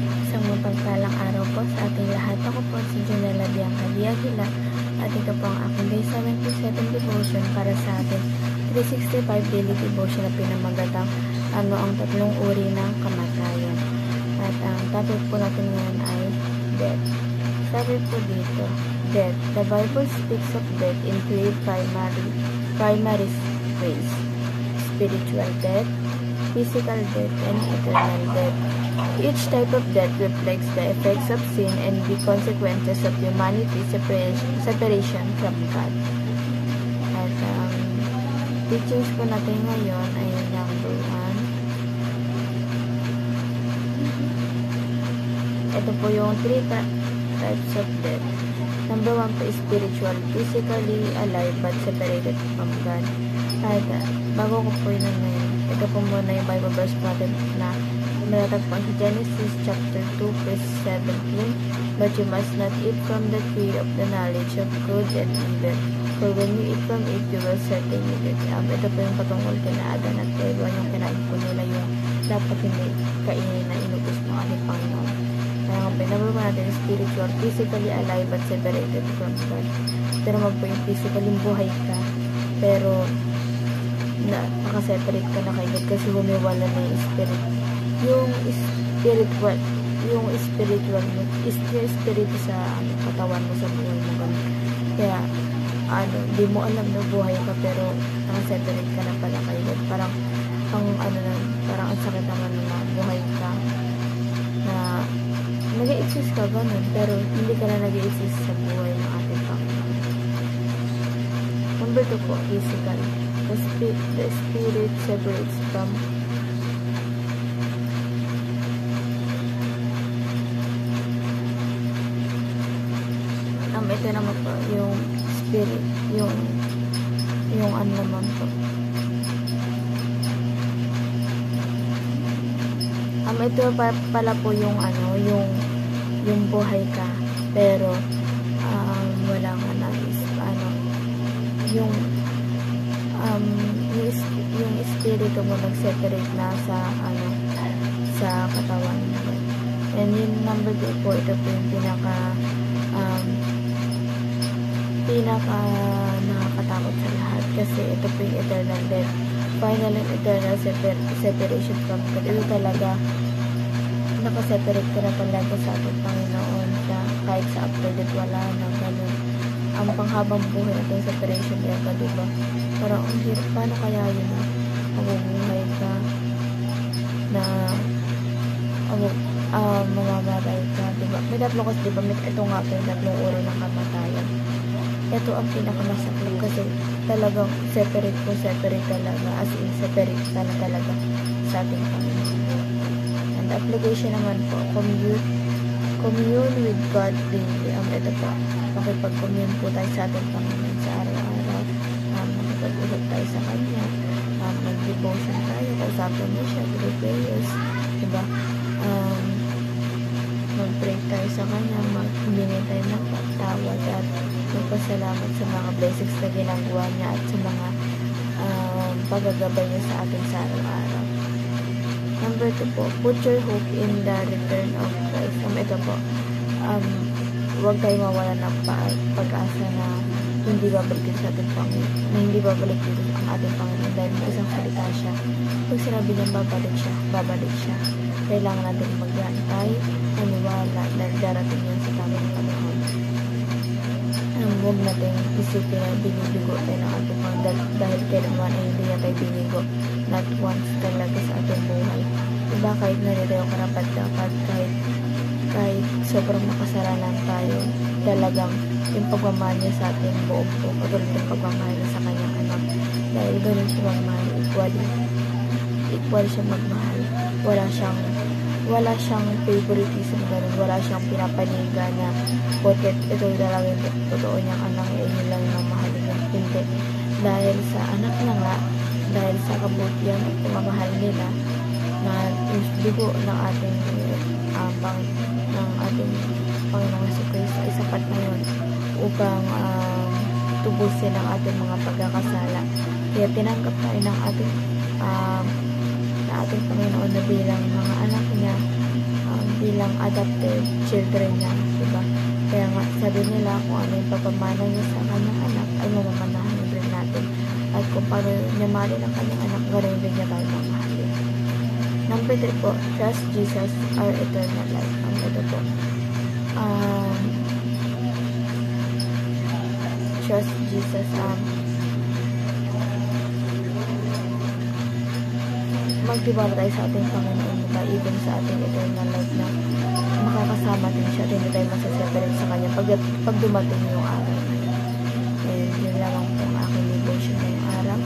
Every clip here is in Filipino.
Isang mapagpalang araw po sa ating lahat. Ako po si Janela Bianca Diagila at ito po ang aking day 77 devotion para sa ating 365 daily devotion na pinamagatang ano ang tatlong uri ng kamatayan. At ang topic po natin ngayon ay death. Sabi po dito, death. The Bible speaks of death in three primary ways: spiritual death, physical death, and eternal death. Each type of death reflects the effects of sin and the consequences of humanity's separation from God. At teachings po natin ngayon ay number 1. Ito po yung 3 types of death. Number 1 po is spiritual, physically alive but separated from God. At bago ko po yun ngayon, ito po muna yung Bible verse natin na matatagpuan sa Genesis chapter 2 verse 17. But you must not eat from the tree of the knowledge of good and evil, for when you eat from it, you will certainly die. Ito po yung patungkol kina Adan at Eva, yung kinain po nila yung dapat hindi kainin na inutos ng ating Panginoon. Kaya nga po, number 1 natin, spiritual, physically alive but separated from God. Ito naman po yung physical, yung buhay ka, pero nakaseparate ka na kay God kasi humiwala na yung spirit. Yung spiritual mo, spirit sa katawan mo, sa buhay mo, ganun. Kaya, di mo alam na buhay ka, pero nakaseparate ka na pala kay God. Parang, parang ang sakit naman na buhay ka, na nag-i-exist ka, ganun, pero hindi ka na nag-i-exist sa buhay ng ating Panginoon. Number 2 po, physical. The spirit separates from ito naman po, yung spirit, yung ano naman po. Ito pala po yung yung buhay ka, pero wala ka na yung espiritu mo nag-separate na sa katawan mo. And yung number 2 po, ito po yung pinaka nakakatakot sa lahat, kasi ito po yung eternal death, final and eternal separation from God. Ito talaga nakaseparate ka na talaga sa ating Panginoon, kahit sa after death wala na, ganun. Ang panghabang buhay natin separation ka, diba? Parang ang hirap, paano kaya yun na mabubuhay ka na mamamatay ka, diba? May tatlo kasi, diba? Ito nga po yung tatlong uri ng kamatayan. Ito ang pinakamasakit kasi talagang separate talaga, as in separate ka na talaga sa ating Panginoon. And application naman po, commune with God daily. Ito po, makipag-commune po tayo sa ating Panginoon sa araw-araw, makipag-usap tayo sa Kanya, mag-devotion tayo, kausapin mo siya through prayers, diba? Mag-pray tayo sa Kanya, mag-humingi tayo ng pagtawad at magpasalamat sa mga blessings na ginagawa niya at sa mga paggagabay niya sa atin sa araw-araw. Number 2 po, put your hope in the return of Christ. Ito po, huwag tayo mawala ng pag-asa na hindi babalik dito sa ating Panginoon, na hindi babalik dito ang ating Panginoon, dahil may isang salita siya. Pag sinabi niyang babalik siya. Kailangan natin mag-antay, maniwala, dahil darating yan sa tamang panahon. Huwag natin isipin na binibigo tayo ng ating Panginoon, dahil kailangan ay hindi niya tayo binigo, not once talaga sa ating buhay. Diba, kahit naritayo karapat-dapat, kahit sobrang makasalanan tayo, talagang yung pagmamahal niya sa ating buong po, katulad yung pagmamahal niya sa kanyang anak, dahil ganun siya magmahal, equal siya magmahal. Wala siyang favoritism, ganun, wala siyang pinapaniga na porket ito talaga yung totoo niyang anak, yun lang yung mamahalin niya. Hindi, dahil sa anak na nga, dahil sa kabutihan at pagmamahal nila, na yung dugo ng ating Panginoong Jesucristo ay sapat na yun upang tubusin ang ating mga pagkakasala. Kaya tinanggap tayo ng ating Panginoon na bilang mga anak niya, bilang adopted children niya, diba? Kaya nga, sabi nila kung ano yung papamana niya sa kanyang anak ay mamamanahan din natin. At kung paano niya mahalin ang kanyang anak, ganoon din niya tayo mamahalin. Number 3 po, trust Jesus, our eternal life. Ang ito po, trust Jesus, magtiwala tayo sa ating Panginoon, diba? Even sa ating eternal life na makakasama din siya at hindi tayo masaseparate sa kanya pag dumating yung araw na yun. And yun lamang po ang aking devotion ngayong araw.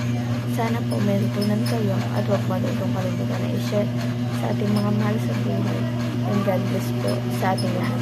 Sana po may natutunan kayo at huwag mo itong kalimutan na i-share sa ating mga mahal sa buhay. And God bless po sa ating lahat.